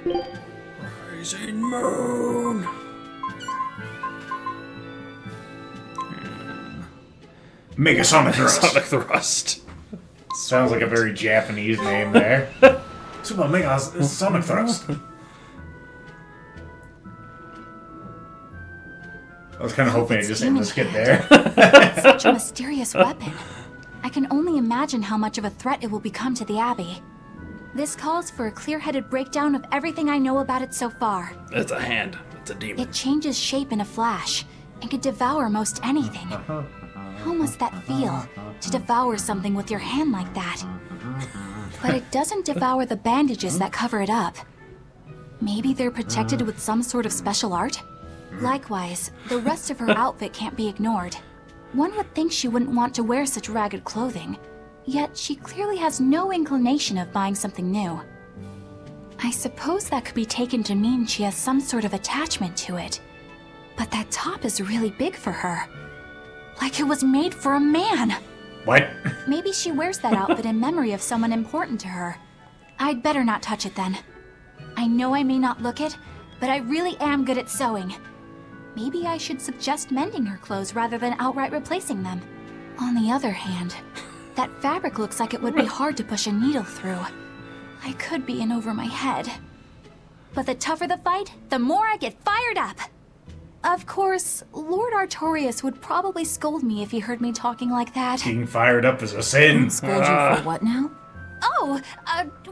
Rising moon. Mega Sonic Thrust. Sonic Thrust. Sounds like a very Japanese name there. Super Mega Sonic Thrust. I was kind of hoping it just ended this kid there. Such a mysterious weapon. I can only imagine how much of a threat it will become to the Abbey. This calls for a clear-headed breakdown of everything I know about it so far. It's a hand. It's a demon. It changes shape in a flash and can devour most anything. How must that feel, to devour something with your hand like that? But it doesn't devour the bandages that cover it up. Maybe they're protected with some sort of special art? Likewise, the rest of her outfit can't be ignored. One would think she wouldn't want to wear such ragged clothing, yet she clearly has no inclination of buying something new. I suppose that could be taken to mean she has some sort of attachment to it. But that top is really big for her. Like it was made for a man. What? Maybe she wears that outfit in memory of someone important to her. I'd better not touch it then. I know I may not look it, but I really am good at sewing. Maybe I should suggest mending her clothes rather than outright replacing them. On the other hand, that fabric looks like it would be hard to push a needle through. I could be in over my head. But the tougher the fight, the more I get fired up. Of course, Lord Artorias would probably scold me if he heard me talking like that. Being fired up is a sin. Scold you for what now? Oh,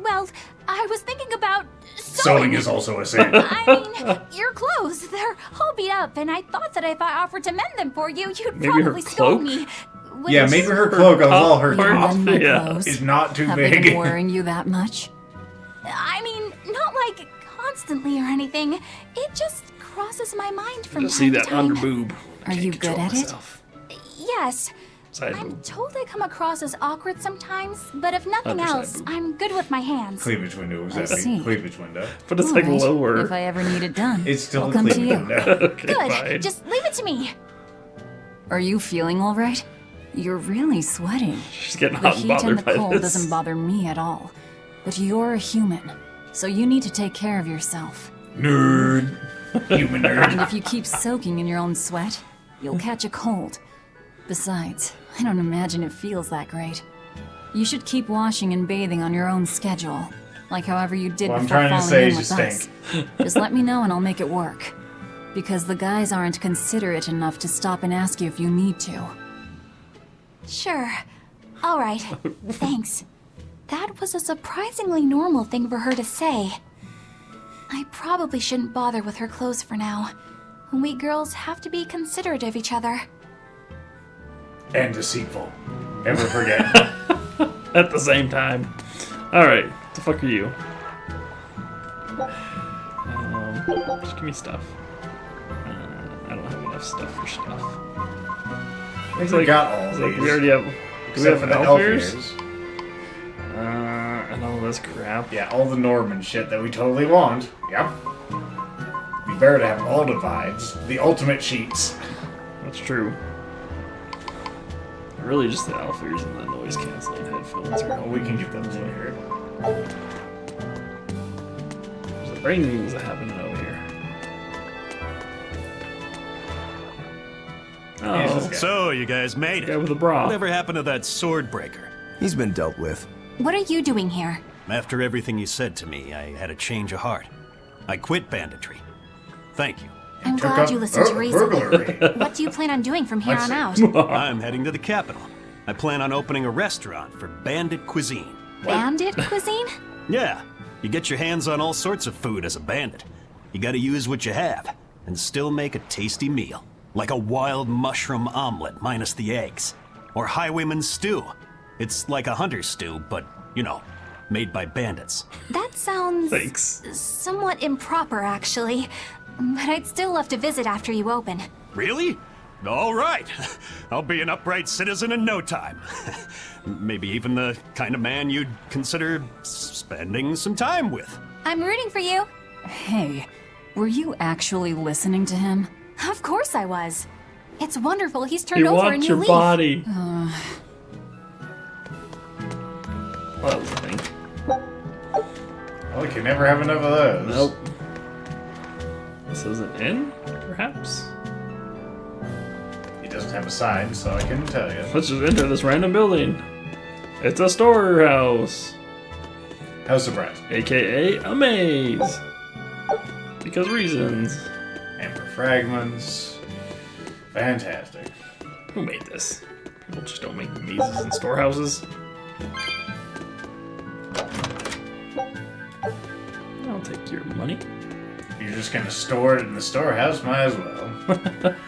well, I was thinking about Sewing is also a sin. I mean, your clothes, they're all beat up, and I thought that if I offered to mend them for you, you'd Maybe her probably scold cloak? me. Yeah, maybe her cloak on all her Her top Mend my yeah. clothes. is not too Have they big. been worrying you that much? I mean, not like constantly or anything. It just crosses my mind from Just time see to that time. under boob. Are you good at it? Yes. Side I'm boob. told I come across as awkward sometimes, but if nothing Underside else, boob. I'm good with my hands. Cleavage window, was I that see. cleavage window? But it's like Alright, lower. If I ever need it done, It's still I'll a come to cleavage you. window. Okay, Good. fine. Just leave it to me. Are you feeling all right? You're really sweating. She's getting The hot and heat and bothered the by cold this. doesn't bother me at all. But you're a human, so you need to take care of yourself. Nerd. Human And nerd. if you keep soaking in your own sweat, you'll catch a cold. Besides, I don't imagine it feels that great. You should keep washing and bathing on your own schedule, like however you did What I'm before trying to falling say in is with you us. Just let me know and I'll make it work. Because the guys aren't considerate enough to stop and ask you if you need to. Sure. All right. Thanks. That was a surprisingly normal thing for her to say. I probably shouldn't bother with her clothes for now. We girls have to be considerate of each other. And deceitful. Never forget. At the same time. Alright, what the fuck are you? Just give me stuff. I don't have enough stuff for stuff. I think we got all It's of like these. we already have. Do we Except have for an the elf elf ears? ears. And all this crap. Yeah, all the Norman shit that we totally want. Yep. Be better to have all divides. The ultimate sheets. That's true. Really, just the elf ears and the noise canceling headphones. Well, we can get those in here. There's the brain things that happening over here. Here's Oh, this guy. So, you guys made guy it. with a bra. Whatever happened to that sword breaker? He's been dealt with. What are you doing here? After everything you said to me, I had a change of heart. I quit banditry. Thank you. I'm Took glad up you listened to reason. burglary. What do you plan on doing from here Let's on see. out? I'm heading to the capital. I plan on opening a restaurant for bandit cuisine. Bandit cuisine? Yeah, you get your hands on all sorts of food as a bandit. You gotta use what you have, and still make a tasty meal. Like a wild mushroom omelet minus the eggs. Or highwayman stew. It's like a hunter's stew, but, you know, made by bandits. That sounds Thanks. somewhat improper, actually. But I'd still love to visit after you open. Really? All right. I'll be an upright citizen in no time. Maybe even the kind of man you'd consider spending some time with. I'm rooting for you. Hey, were you actually listening to him? Of course I was. It's wonderful he's He turned over a wants new your leaf. body. Well, that was a thing. Well, you can never have enough of those. Nope. This is an inn, perhaps? He doesn't have a sign, so I couldn't tell you. Let's just enter this random building. It's a storehouse. How surprising. AKA a maze. Because reasons. Amber fragments. Fantastic. Who made this? People just don't make mazes in storehouses. I'll take your money. You're just gonna store it in the storehouse, might as well.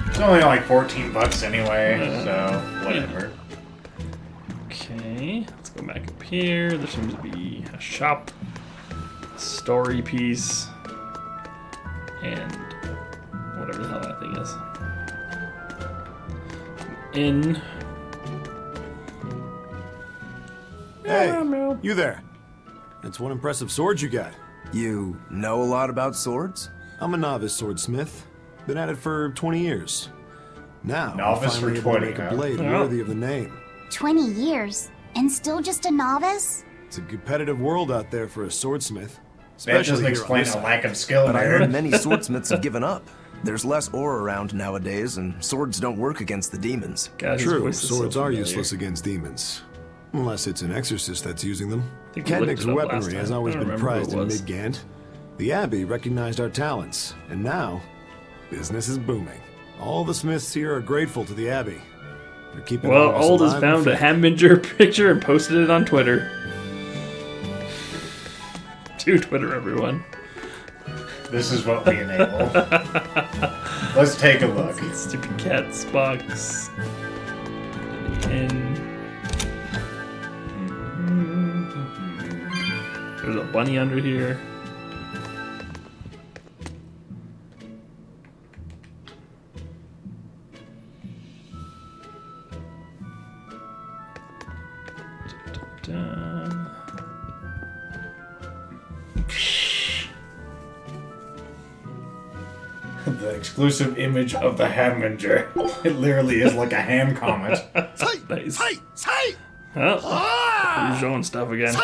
It's only like 14 bucks anyway, so whatever. Okay, let's go back up here. There seems to be a shop, a story piece, and whatever the hell that thing is. Inn. Hey, you there. That's one impressive sword you got. You know a lot about swords? I'm a novice swordsmith. Been at it for 20 years. Now, Novice I'm for finally able to 20, make huh? a blade Yeah. worthy of the name. 20 years, and still just a novice? It's a competitive world out there for a swordsmith. That Especially doesn't here on explain this a side. lack of skill But I there. heard many swordsmiths have given up. There's less ore around nowadays, and swords don't work against the demons. God, his True, voice is so swords are familiar. useless against demons. Unless it's an exorcist that's using them. I think we looked Kendrick's it up last weaponry has time. always I don't been remember who prized it in was. Midgant. The Abbey recognized our talents, and now, business is booming. All the smiths here are grateful to the Abbey. They're keeping Well, all of us Old has alive found a and fed. Hambinger picture and posted it on Twitter. To Twitter, everyone. This is what we enable. Let's take a look. Stupid cat's box. And there's a bunny under here. Da-da-da. The exclusive image of the Hambinger. It literally is like a hand comet. Nice. Hey! Oh, you're showing stuff again.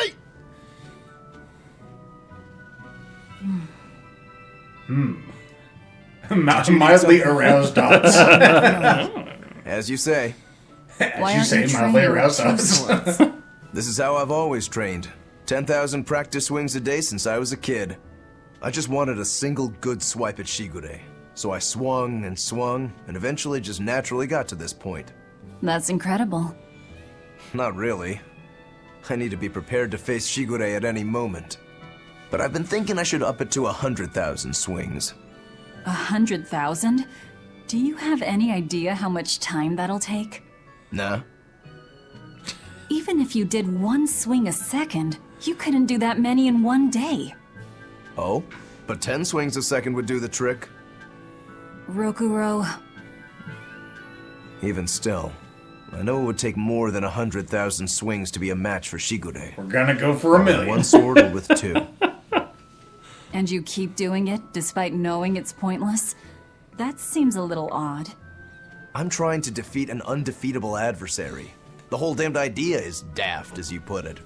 Mildly aroused dots. As you say, Why you aren't say you mildly training with aroused two dots. swords? this is how I've always trained. 10,000 practice swings a day since I was a kid. I just wanted a single good swipe at Shigure. So I swung, and eventually just naturally got to this point. That's incredible. Not really. I need to be prepared to face Shigure at any moment. But I've been thinking I should up it to 100,000 swings. 100,000? Do you have any idea how much time that'll take? Nah. Even if you did one swing a second, you couldn't do that many in one day. Oh? But 10 swings a second would do the trick. Rokuro, Even still, I know it would take more than 100,000 swings to be a match for Shigure. We're gonna go for a With million. one sword or with two. and you keep doing it despite knowing it's pointless? That seems a little odd. I'm trying to defeat an undefeatable adversary. The whole damned idea is daft, as you put it.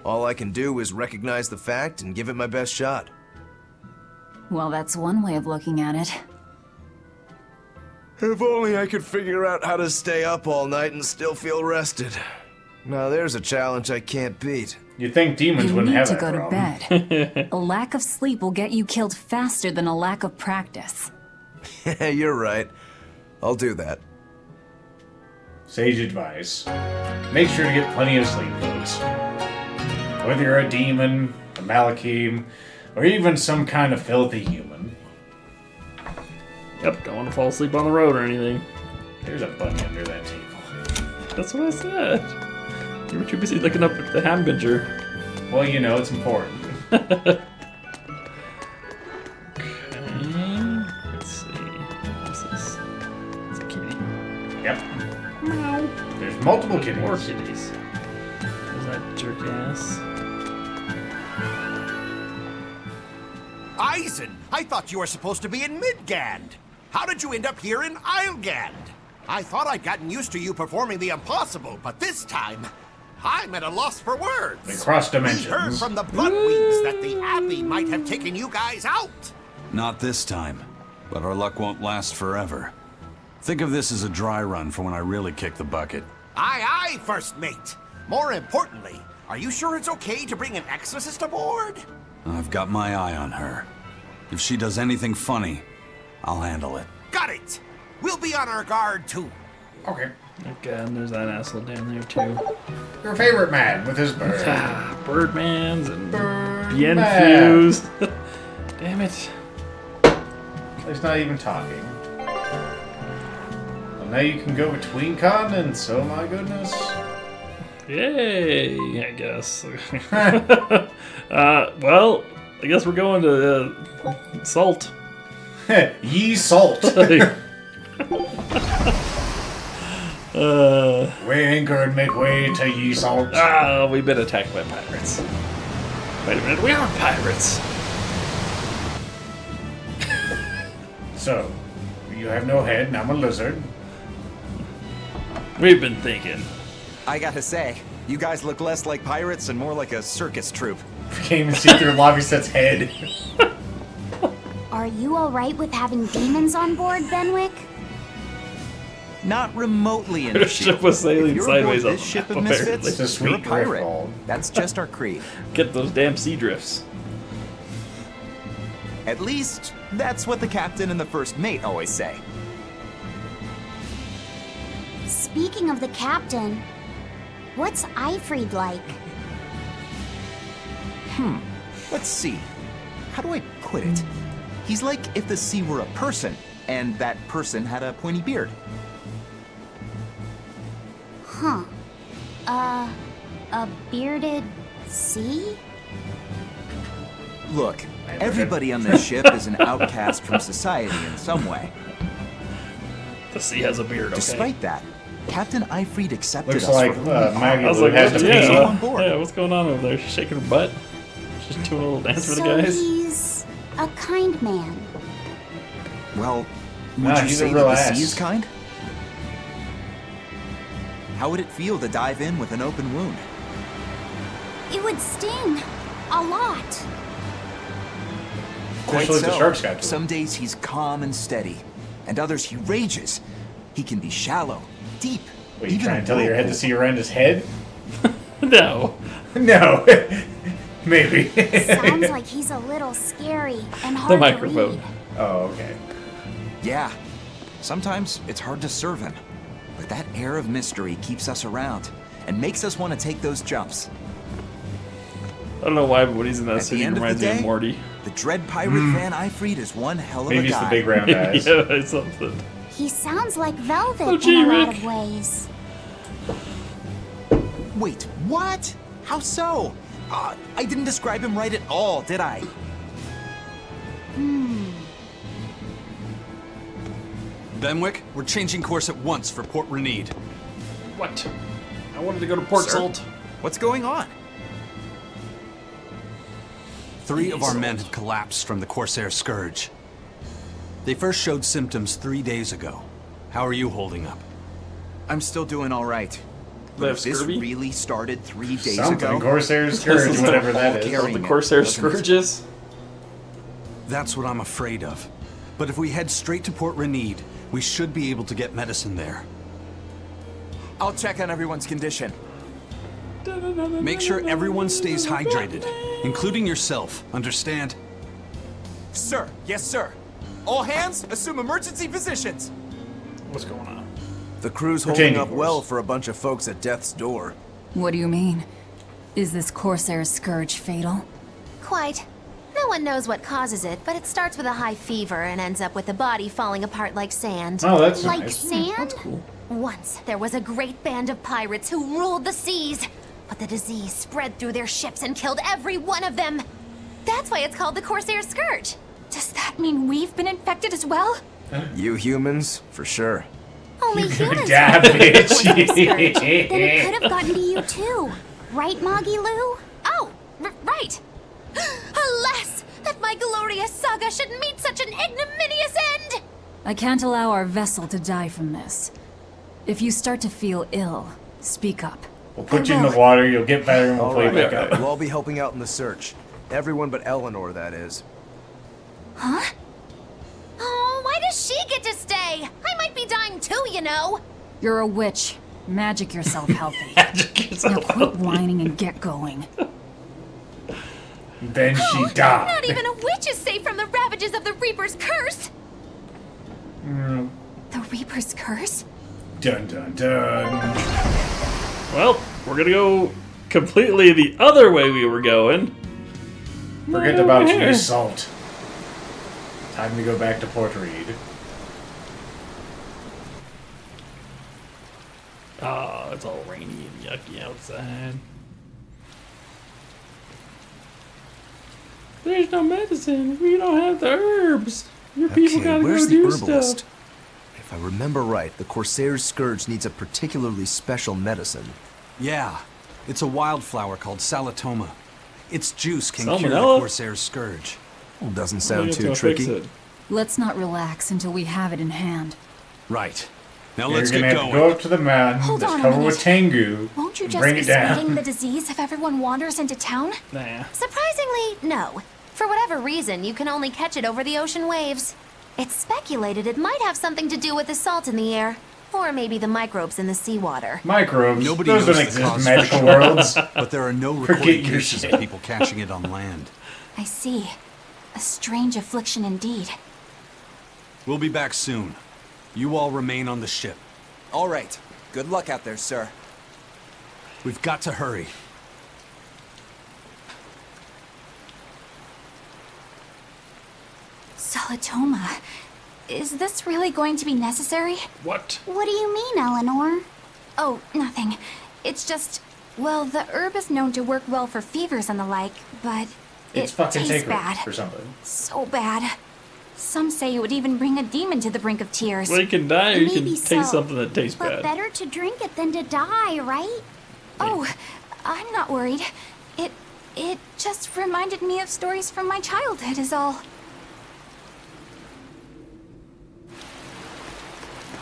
All I can do is recognize the fact and give it my best shot. Well, that's one way of looking at it. If only I could figure out how to stay up all night and still feel rested. Now there's a challenge I can't beat. You'd think demons You wouldn't need have to that go to problem. bed. A lack of sleep will get you killed faster than a lack of practice. You're right. I'll do that. Sage advice. Make sure to get plenty of sleep, folks. Whether you're a demon, a Malakim, or even some kind of filthy human. Yep, don't want to fall asleep on the road or anything. There's a bunny under that table. That's what I said. You were too busy looking up at the Hambinger. Well, you know, it's important. Okay, let's see. What's this? It's a kitty. Yep. There's multiple kitties. More kitties. There's that jerk ass. Eisen, I thought you were supposed to be in Midgand. How did you end up here in Islegand? I thought I'd gotten used to you performing the impossible, but this time... I'm at a loss for words. They cross We heard dimensions. from the Bloodwings that the Abbey might have taken you guys out. Not this time, but our luck won't last forever. Think of this as a dry run for when I really kick the bucket. Aye, aye, First Mate. More importantly, are you sure it's okay to bring an exorcist aboard? I've got my eye on her. If she does anything funny, I'll handle it. Got it. We'll be on our guard, too. Okay. Okay, and there's that asshole down there too. Your favorite man with his bird. Birdmans and Birdman. Bienfuse. Damn it. He's not even talking. Well, now you can go between continents, so my goodness. Yay, I guess. Well, I guess we're going to Salt. Ye salt. We anchor and make way to ye salt. We've been attacked by pirates. Wait a minute, we aren't pirates. So, you have no head and I'm a lizard. We've been thinking. I gotta say, you guys look less like pirates and more like a circus troupe. Can't even see through Lobbyset's head. Are you alright with having demons on board, Benwick? Not remotely an Our issue. ship was sailing If you're sideways aboard on this the ship map, of apparently. misfits, It's a sweet you're a pirate. driftball. That's just our creed. Get those damn sea drifts. At least, that's what the captain and the first mate always say. Speaking of the captain, what's Eifried like? Let's see. How do I put it? He's like if the sea were a person, and that person had a pointy beard. Huh. A bearded sea? Look, everybody on this ship is an outcast from society in some way. The sea has a beard, okay? Despite that, Captain Eifried accepted Looks us like for who we are. Maggie I was Lou like, has what, to yeah. pee. on board. Yeah, what's going on over there? She's shaking her butt. She's doing a little dance for the So guys. he's a kind man. Well, would Nah, you he's a say real that the ass. sea is kind? How would it feel to dive in with an open wound? It would sting. A lot. Quite Especially if the so. sharks got to him. Some days he's calm and steady, and others he rages. He can be shallow, deep. What, you even trying a to tell your head to whirlpool. see around his head? No. No. Maybe. Sounds like he's a little scary and hard The to microphone. read. Oh, okay. Yeah. Sometimes it's hard to serve him, but that air of mystery keeps us around and makes us want to take those jumps. I don't know why, but when he's in that At scene, the he end of reminds the me day, of Morty. the dread pirate Van Eifried is one hell of Maybe a it's guy. the big round eyes. Yeah, something. He sounds like velvet Oh, gee, in a lot Rick. of ways. Wait, what? How so? I didn't describe him right at all, did I? Benwick, we're changing course at once for Port Renede. What? I wanted to go to Port Sir? Salt. What's going on? 3 of our men have collapsed from the Corsair Scourge. They first showed symptoms 3 days ago. How are you holding up? I'm still doing all right. They But have if this scurvy? really started 3 days Something. ago, Corsair's Scourge, whatever that is. Bulgarian. The Carrying it, Corsair doesn't it? Scourges? That's what I'm afraid of. But if we head straight to Port Renede, we should be able to get medicine there. I'll check on everyone's condition. Make sure everyone stays hydrated, including yourself, understand? Sir, yes, sir. All hands, assume emergency positions. What's going on? The crew's We're holding changing up course. well for a bunch of folks at death's door. What do you mean? Is this Corsair's Scourge fatal? Quite. No one knows what causes it, but it starts with a high fever and ends up with the body falling apart like sand. Oh, that's Like nice. sand? Once, there was a great band of pirates who ruled the seas, but the disease spread through their ships and killed every one of them. That's why it's called the Corsair Scourge. Does that mean we've been infected as well? You humans, for sure. Only humans Dab, have the Corsair Scourge. bitch. Then it could have gotten to you too. Right, Moggy Lou? Oh, right. Alas, that my glorious saga should meet such an ignominious end! I can't allow our vessel to die from this. If you start to feel ill, speak up. We'll put you in the water, you'll get better, and we'll play Alright, back up. we'll all be helping out in the search. Everyone but Eleanor, that is. Huh? Oh, why does she get to stay? I might be dying too, you know. You're a witch. Magic yourself healthy. Magic yourself Now quit whining and get going. Then she died. Not even a witch is safe from the ravages of the Reaper's curse. The Reaper's curse? Dun dun dun. Well, we're gonna go completely the other way we were going. Forget Right about over your here. assault. Time to go back to Port Reed. Oh, it's all rainy and yucky outside. There's no medicine. We don't have the herbs. Your people gotta where's go the do herbalist? stuff. If I remember right, the Corsair's Scourge needs a particularly special medicine. Yeah, it's a wildflower called Salatoma. Its juice can cure the Salmonella? Corsair's Scourge. Doesn't We sound have to too go fix tricky. it. Let's not relax until we have it in hand. Right. Now You're let's gonna get have to going. go up to the mountain Hold that's on a covered with Tengu Won't you and just bring be it down. spreading the disease if everyone wanders into town? Nah. Surprisingly, no. For whatever reason, you can only catch it over the ocean waves. It's speculated it might have something to do with the salt in the air, or maybe the microbes in the seawater. Microbes. Nobody Those knows don't the exist in cause magical for worlds. sure, but there are no Forget recorded your cases shit. of people catching it on land. I see. A strange affliction indeed. We'll be back soon. You all remain on the ship. All right. Good luck out there, sir. We've got to hurry. Salatoma. Is this really going to be necessary? What? What do you mean, Eleanor? Oh, nothing. It's just, well, the herb is known to work well for fevers and the like, but It's it fucking tastes sacred bad. or something. So bad. Some say it would even bring a demon to the brink of tears. Well, you can die or you can Maybe taste so, something that tastes But bad. better to drink it than to die, right? Oh, I'm not worried. It just reminded me of stories from my childhood is all.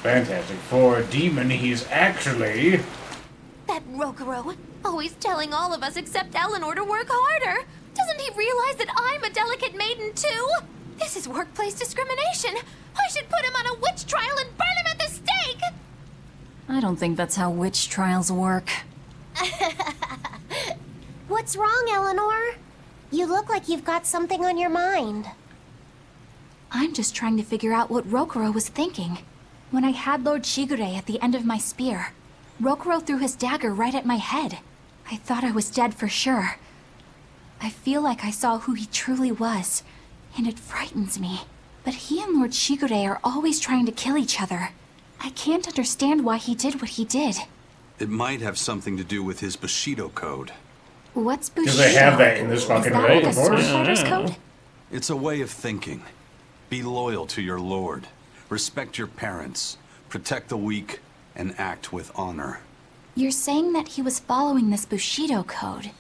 Fantastic. For a demon, he's actually... That Rokuro, always telling all of us except Eleanor to work harder. Doesn't he realize that I'm a delicate maiden too? This is workplace discrimination. I should put him on a witch trial and burn him at the stake. I don't think that's how witch trials work. What's wrong, Eleanor? You look like you've got something on your mind. I'm just trying to figure out what Rokuro was thinking. When I had Lord Shigure at the end of my spear, Rokuro threw his dagger right at my head. I thought I was dead for sure. I feel like I saw who he truly was, and it frightens me. But he and Lord Shigure are always trying to kill each other. I can't understand why he did what he did. It might have something to do with his Bushido code. What's Bushido? Because they have that in this Is fucking that world, like a of sword course. fighter's code? It's a way of thinking. Be loyal to your lord. Respect your parents. Protect the weak. And act with honor. You're saying that he was following this Bushido code,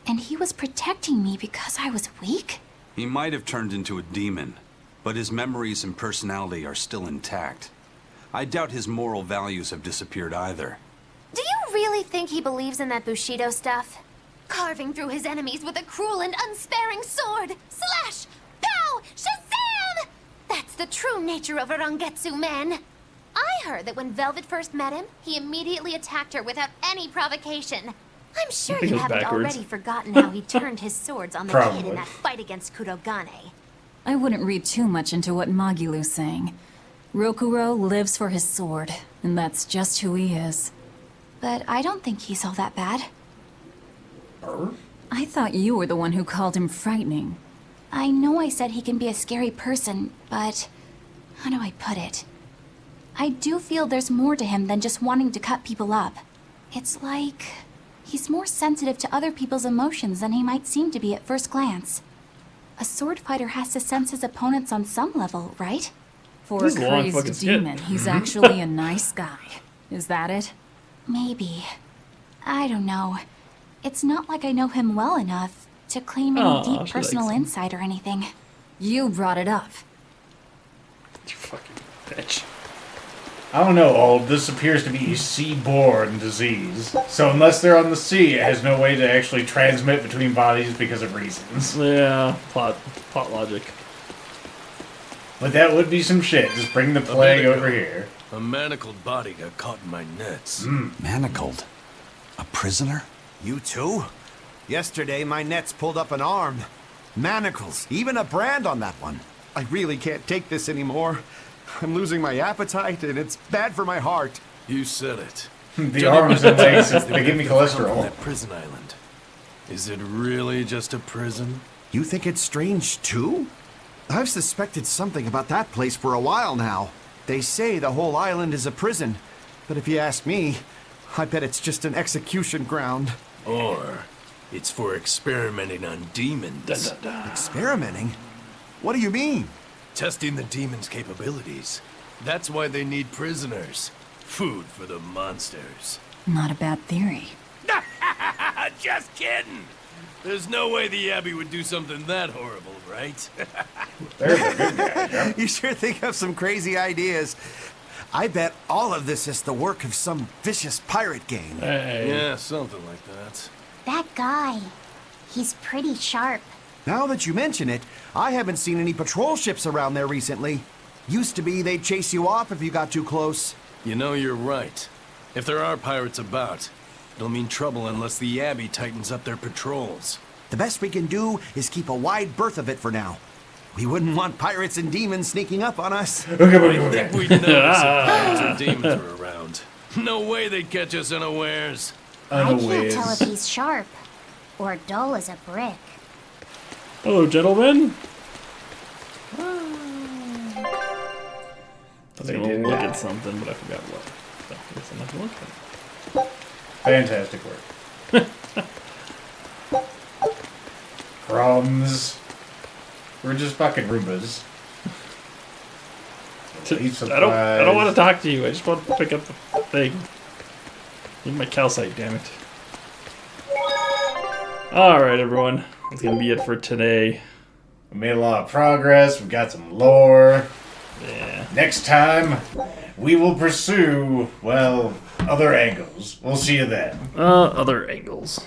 and he was protecting me because I was weak? He might have turned into a demon, but his memories and personality are still intact. I doubt his moral values have disappeared either. Do you really think he believes in that Bushido stuff? Carving through his enemies with a cruel and unsparing sword! Slash! Pow! Shazam! That's the true nature of a Rangetsu man. I heard that when Velvet first met him, he immediately attacked her without any provocation. I'm sure think you it was haven't backwards. already forgotten how he turned his swords on the kid Probably. in that fight against Kurogane. I wouldn't read too much into what Magilu's saying. Rokuro lives for his sword, and that's just who he is. But I don't think he's all that bad. I thought you were the one who called him frightening. I know I said he can be a scary person, but how do I put it? I do feel there's more to him than just wanting to cut people up. It's like he's more sensitive to other people's emotions than he might seem to be at first glance. A sword fighter has to sense his opponents on some level, right? For This a is a long fucking crazed skit. demon, he's actually a nice guy. Is that it? Maybe. I don't know. It's not like I know him well enough to claim any Aw, deep she personal likes him. insight or anything. You brought it up. You fucking bitch. I don't know, Old. This appears to be a seaborne disease. So unless they're on the sea, it has no way to actually transmit between bodies because of reasons. Yeah, plot logic. But that would be some shit. Just bring the plague over here. A manacled body got caught in my nets. Manacled? A prisoner? You too? Yesterday, my nets pulled up an arm. Manacles, even a brand on that one. I really can't take this anymore. I'm losing my appetite, and it's bad for my heart. You said it. The arms and legs, they give me From cholesterol. that prison island. Is it really just a prison? You think it's strange, too? I've suspected something about that place for a while now. They say the whole island is a prison, but if you ask me, I bet it's just an execution ground. Or it's for experimenting on demons. Experimenting? What do you mean? Testing the demons' capabilities. That's why they need prisoners. Food for the monsters. Not a bad theory. Just kidding! There's no way the Abbey would do something that horrible, right? There's a good guy, yeah. You sure think of some crazy ideas. I bet all of this is the work of some vicious pirate gang. Hey. Yeah, something like that. That guy. He's pretty sharp. Now that you mention it, I haven't seen any patrol ships around there recently. Used to be they'd chase you off if you got too close. You know, you're right. If there are pirates about, it'll mean trouble unless the Abbey tightens up their patrols. The best we can do is keep a wide berth of it for now. We wouldn't want pirates and demons sneaking up on us. I think we'd notice if pirates or demons were around. No way they'd catch us unawares. I can't tell if he's sharp or dull as a brick. Hello, gentlemen. I was gonna look at something, but I forgot what. So I guess I'm not gonna look at it. Fantastic work. Crumbs. We're just fucking Roombas. I don't want to talk to you. I just want to pick up the thing. Need my calcite, damn it. Alright, everyone. That's gonna be it for today. We made a lot of progress. We got some lore. Yeah. Next time, we will pursue, well, other angles. We'll see you then. Other angles.